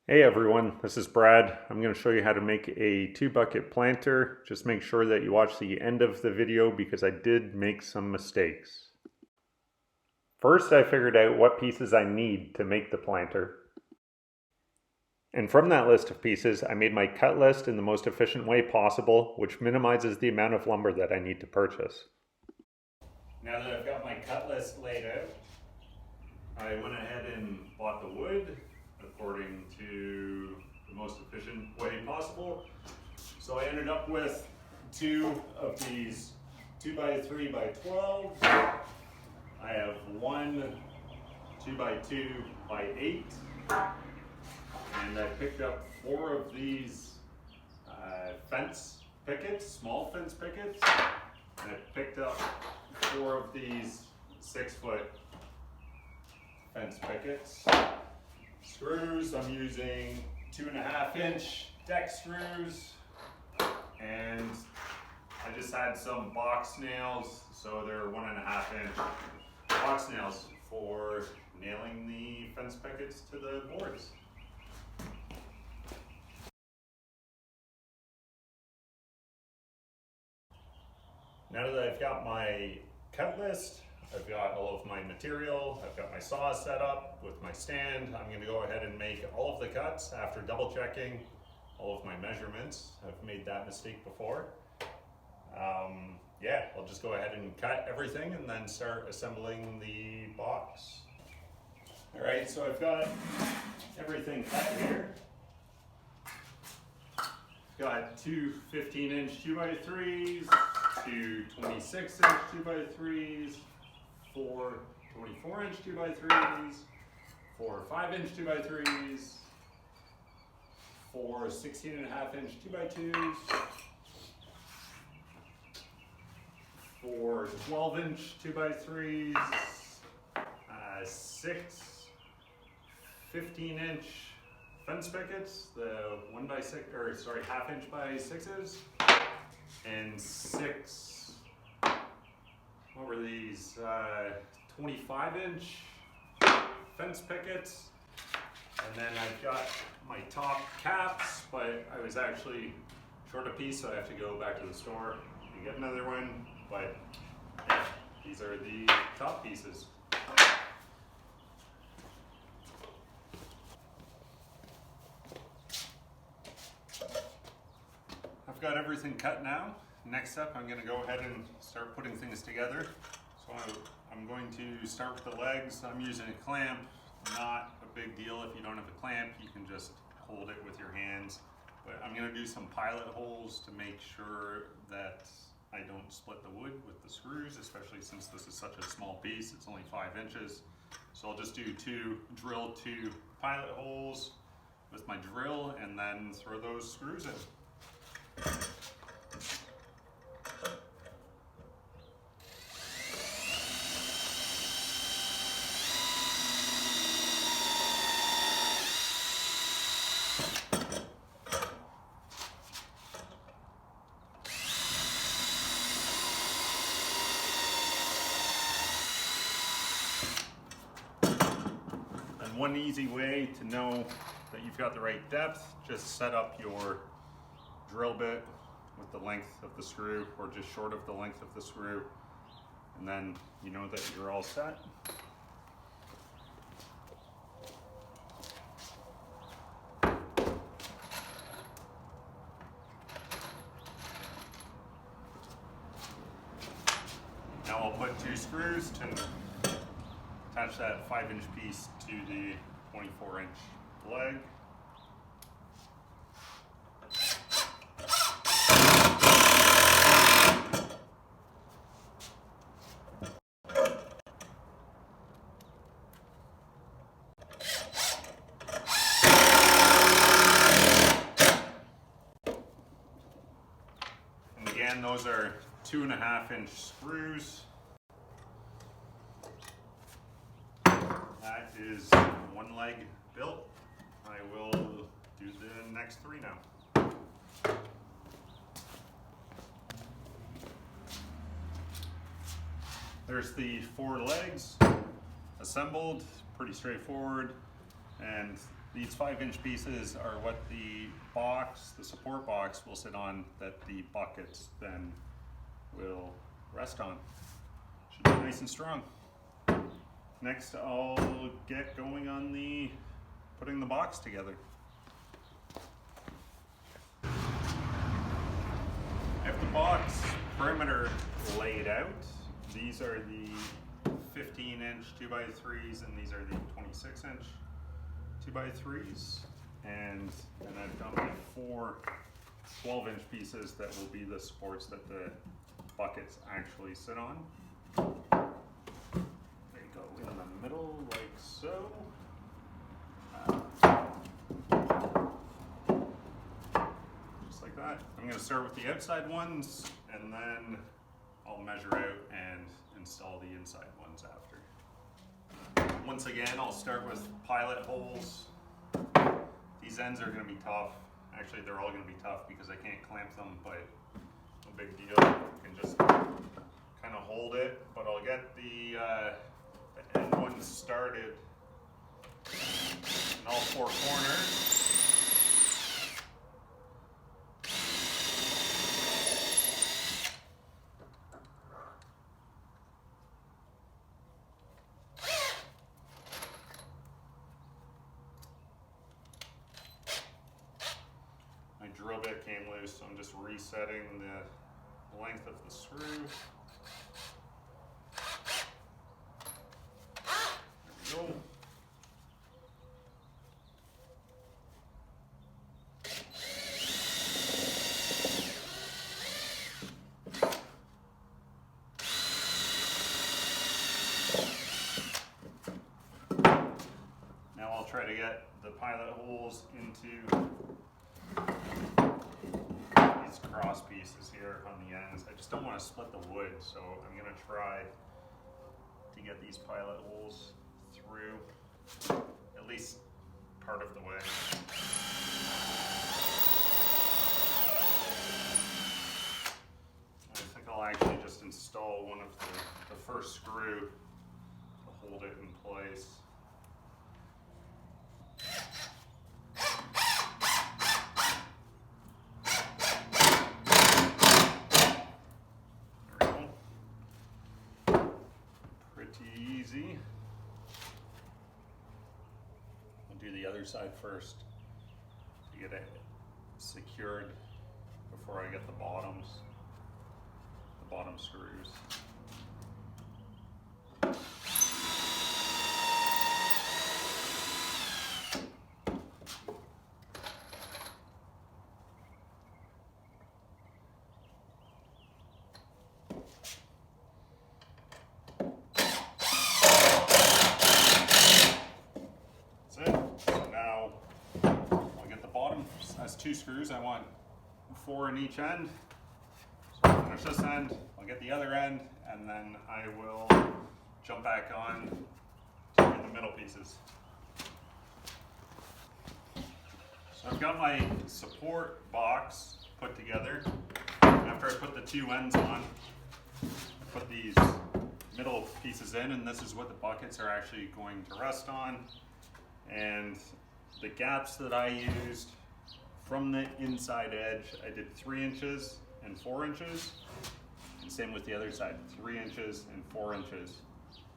Hey everyone, this is Brad. I'm going to show you how to make a 2-bucket planter. Just make sure that you watch the end of the video because I did make some mistakes. First, I figured out what pieces I need to make the planter. And from that list of pieces, I made my cut list in the most efficient way possible, which minimizes the amount of lumber that I need to purchase. Now that I've got my cut list laid out, I went ahead and bought the wood according to the most efficient way possible. So I ended up with 2 of these 2x3x12. I have 1 2x2x8, and I picked up 4 of these fence pickets, small fence pickets, and I picked up 4 of these 6-foot fence pickets. Screws, I'm using 2.5-inch deck screws, and I just had some box nails, so they're 1.5-inch box nails for nailing the fence pickets to the boards. Now that I've got my cut list, I've got all of my material, I've got my saw set up with my stand. I'm going to go ahead and make all of the cuts after double checking all of my measurements. I've made that mistake before. Yeah, I'll just go ahead and cut everything and then start assembling the box. Alright, so I've got everything cut here. Got 2 15-inch 2x3s, 2 26-inch 2x3s, 4 24-inch 2x3s, 4 5-inch 2x3s, 4 16.5-inch 2x2s, 4 12-inch 2x3s, 6 15-inch fence pickets, the 1x6 half-inch by 6s, and 6, what were these, 25-inch fence pickets. And then I've got my top caps, but I was actually short a piece, so I have to go back to the store and get another one. But yeah, these are the top pieces. I've got everything cut now. Next up, I'm going to go ahead and start putting things together. So I'm going to start with the legs. I'm using a clamp. Not a big deal if you don't have a clamp. You can just hold it with your hands. But I'm going to do some pilot holes to make sure that I don't split the wood with the screws, especially since this is such a small piece. It's only 5 inches. So I'll just drill 2 pilot holes with my drill and then throw those screws in. And one easy way to know that you've got the right depth, just set up your drill bit with the length of the screw, or just short of the length of the screw, and then you know that you're all set. Now I'll put 2 screws to attach that 5-inch piece to the 24-inch leg. And again, those are 2.5-inch screws. That is 1 leg built. I will do the next 3 now. There's the 4 legs assembled, pretty straightforward. And These 5-inch pieces are what the box, the support box, will sit on, that the buckets then will rest on. Should be nice and strong. Next, I'll get going on the putting the box together. I have the box perimeter laid out. These are the 15-inch 2x3s, and these are the 26-inch 2x3s. And then I've got my 4 12-inch pieces that will be the supports that the buckets actually sit on. They go in the middle like so. Just like that. I'm going to start with the outside ones, and then I'll measure out and install the inside ones after. Once again, I'll start with pilot holes. These ends are going to be tough. Actually, they're all going to be tough because I can't clamp them, but no big deal. I can just kind of hold it, but I'll get the end ones started in all 4 corners. My drill bit came loose, so I'm just resetting the length of the screw. There we go. Now I'll try to get the pilot holes into these cross pieces here on the ends. I just don't want to split the wood, so I'm going to try to get these pilot holes through at least part of the way. I think I'll actually just install one of the first screw to hold it in place. Easy. I'll do the other side first to get it secured before I get the bottom screws. That's 2 screws. I want 4 in each end. So I'll finish this end, I'll get the other end, and then I will jump back on to the middle pieces. So I've got my support box put together. After I put the 2 ends on, I put these middle pieces in, and this is what the buckets are actually going to rest on. And the gaps that I used from the inside edge, I did 3 inches and 4 inches, and same with the other side, 3 inches and 4 inches.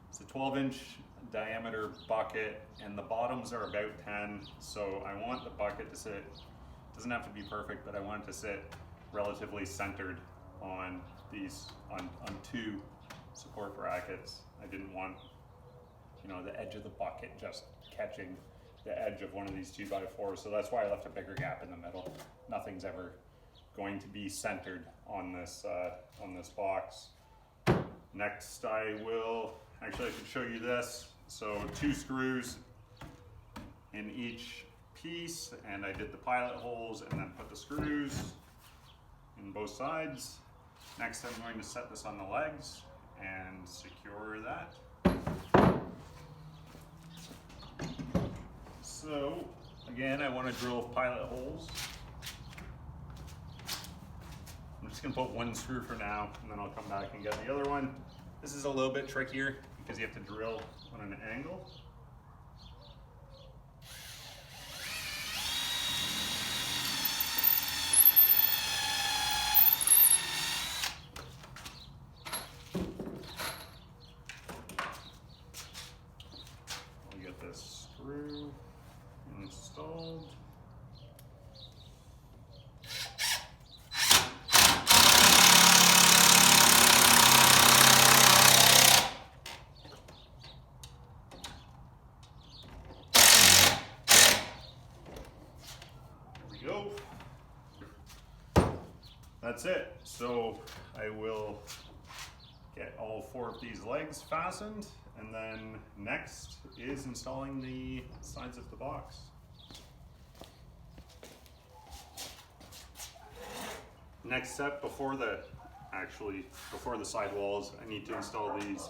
It's a 12-inch diameter bucket, and the bottoms are about 10, so I want the bucket to sit, doesn't have to be perfect, but I want it to sit relatively centered on these, on 2 support brackets. I didn't want, you know, the edge of the bucket just catching the edge of one of these 2x4s, so that's why I left a bigger gap in the middle. Nothing's ever going to be centered on this box. Next, I should show you this. So 2 screws in each piece, and I did the pilot holes and then put the screws in both sides. Next, I'm going to set this on the legs and secure that. So again, I want to drill pilot holes. I'm just going to put 1 screw for now, and then I'll come back and get the other one. This is a little bit trickier because you have to drill on an angle. that's it. So I will get all 4 of these legs fastened, and then next is installing the sides of the box. Next step before the side walls, I need to install these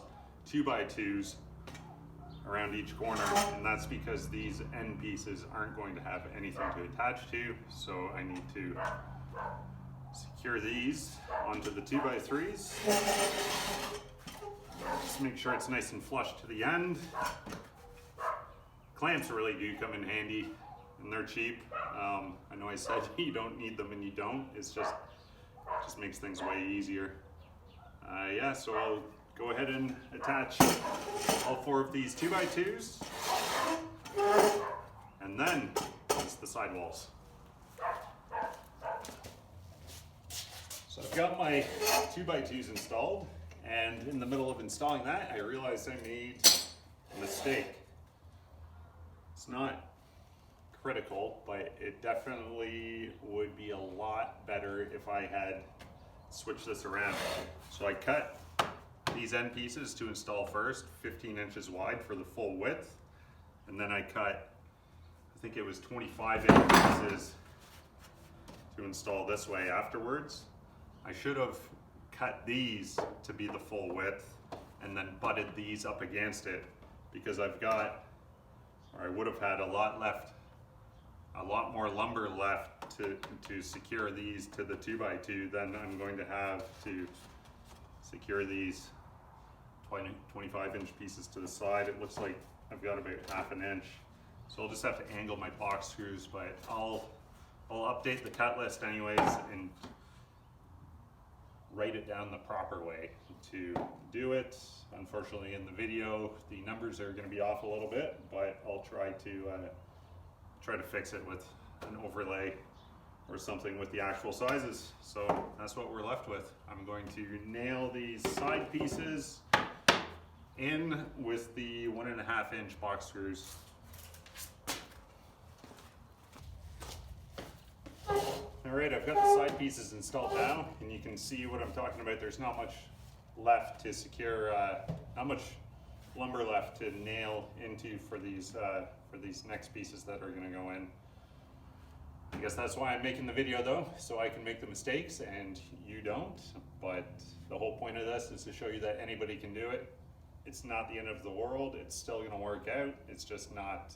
2x2s around each corner, and that's because these end pieces aren't going to have anything to attach to, so I need to secure these onto the 2x3s. Just make sure it's nice and flush to the end. Clamps really do come in handy, and they're cheap. I know I said you don't need them, and you don't. It's just makes things way easier. Yeah, so I'll go ahead and attach all 4 of these 2x2s, and then it's the sidewalls. So I've got my 2x2s installed, and in the middle of installing that, I realized I made a mistake. It's not critical, but it definitely would be a lot better if I had switched this around. So I cut these end pieces to install first, 15 inches wide for the full width, and then I cut, I think it was 25 inch pieces to install this way afterwards. I should have cut these to be the full width and then butted these up against it, because I've got, or I would have had a lot more lumber left to secure these to the 2x2 than I'm going to have to secure these 25 inch pieces to the side. It looks like I've got about ½ an inch. So I'll just have to angle my box screws, but I'll update the cut list anyways and write it down the proper way to do it. Unfortunately, in the video, the numbers are going to be off a little bit, but I'll try to fix it with an overlay or something with the actual sizes. So that's what we're left with. I'm going to nail these side pieces in with the 1.5 inch box screws. Alright, I've got the side pieces installed now, and you can see what I'm talking about. There's not much left to secure, not much lumber left to nail into for these next pieces that are going to go in. I guess that's why I'm making the video though, so I can make the mistakes and you don't. But the whole point of this is to show you that anybody can do it. It's not the end of the world. It's still going to work out. It's just not,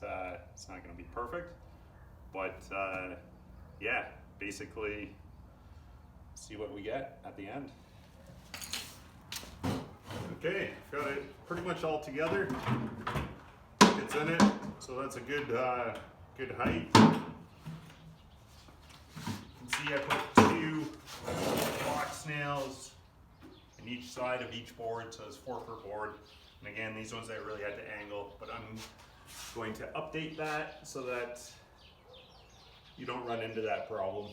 it's not going to be perfect. But yeah, basically see what we get at the end. Okay, got it pretty much all together. It's in it, so that's a good height. You can see I put 2 box nails in each side of each board, so it's 4 per board. And again, these ones I really had to angle, but I'm going to update that so that you don't run into that problem.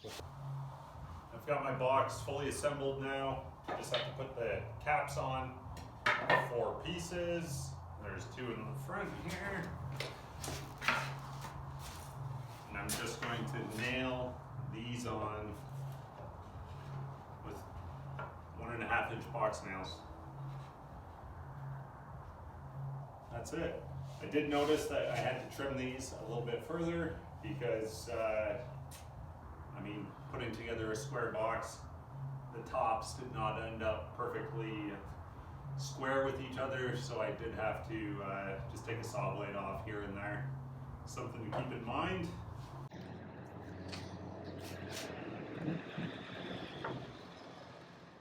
I've got my box fully assembled now. I just have to put the caps on 4 pieces. There's 2 in the front here. And I'm just going to nail these on with 1.5 inch box nails. That's it. I did notice that I had to trim these a little bit further because, I mean, putting together a square box, the tops did not end up perfectly square with each other, so I did have to just take a saw blade off here and there. Something to keep in mind.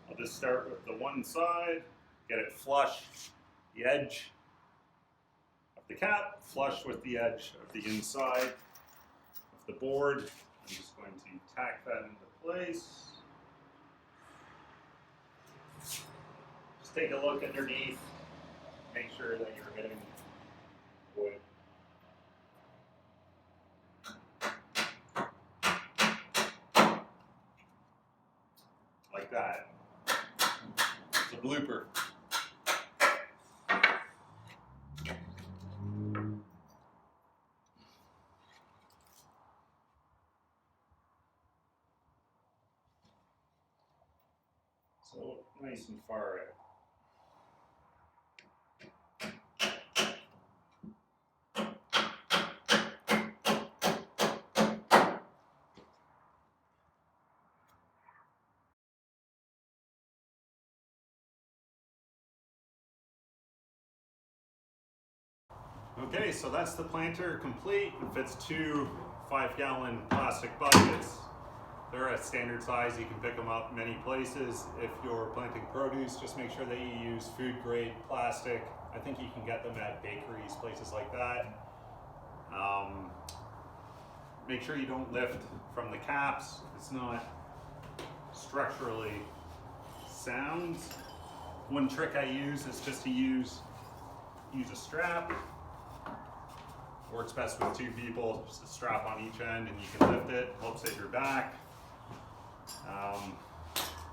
I'll just start with the one side, get it flush, the edge of the cap, flush with the edge of the inside of the board. I'm just going to tack that into place. Just take a look underneath, make sure that you're hitting wood. Like that. It's a blooper. So nice and far out. Okay, so that's the planter complete. It fits 2 5-gallon plastic buckets. They're a standard size. You can pick them up many places. If you're planting produce, just make sure that you use food grade plastic. I think you can get them at bakeries, places like that. Make sure you don't lift from the caps. It's not structurally sound. One trick I use is just to use a strap. Works best with 2 people, just a strap on each end and you can lift it, helps at your back.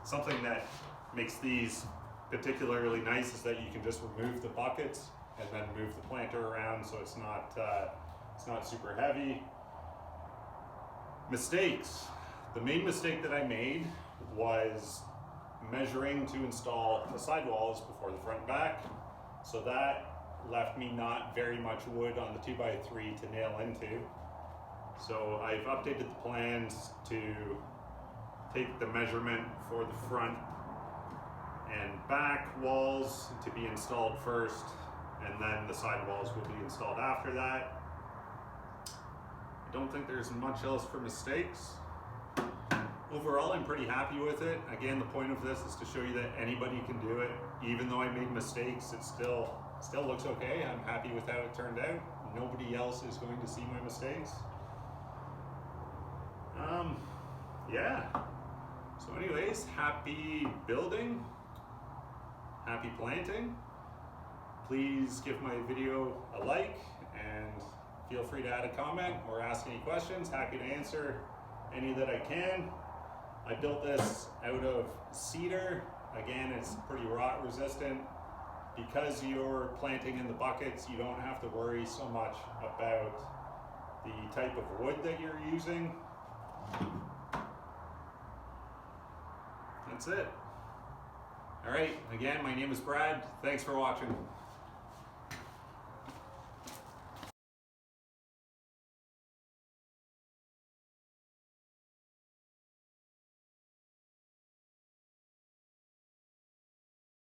Something that makes these particularly nice is that you can just remove the buckets and then move the planter around so it's not super heavy. Mistakes. The main mistake that I made was measuring to install the sidewalls before the front and back. So that left me not very much wood on the 2x3 to nail into. So I've updated the plans to take the measurement for the front and back walls to be installed first, and then the side walls will be installed after that. I don't think there's much else for mistakes. Overall, I'm pretty happy with it. Again, the point of this is to show you that anybody can do it. Even though I made mistakes, it still looks okay. I'm happy with how it turned out. Nobody else is going to see my mistakes. Yeah. So anyways, happy building, happy planting. Please give my video a like and feel free to add a comment or ask any questions. Happy to answer any that I can. I built this out of cedar. Again, it's pretty rot resistant. Because you're planting in the buckets, you don't have to worry so much about the type of wood that you're using. That's it. All right, again, my name is Brad. Thanks for watching.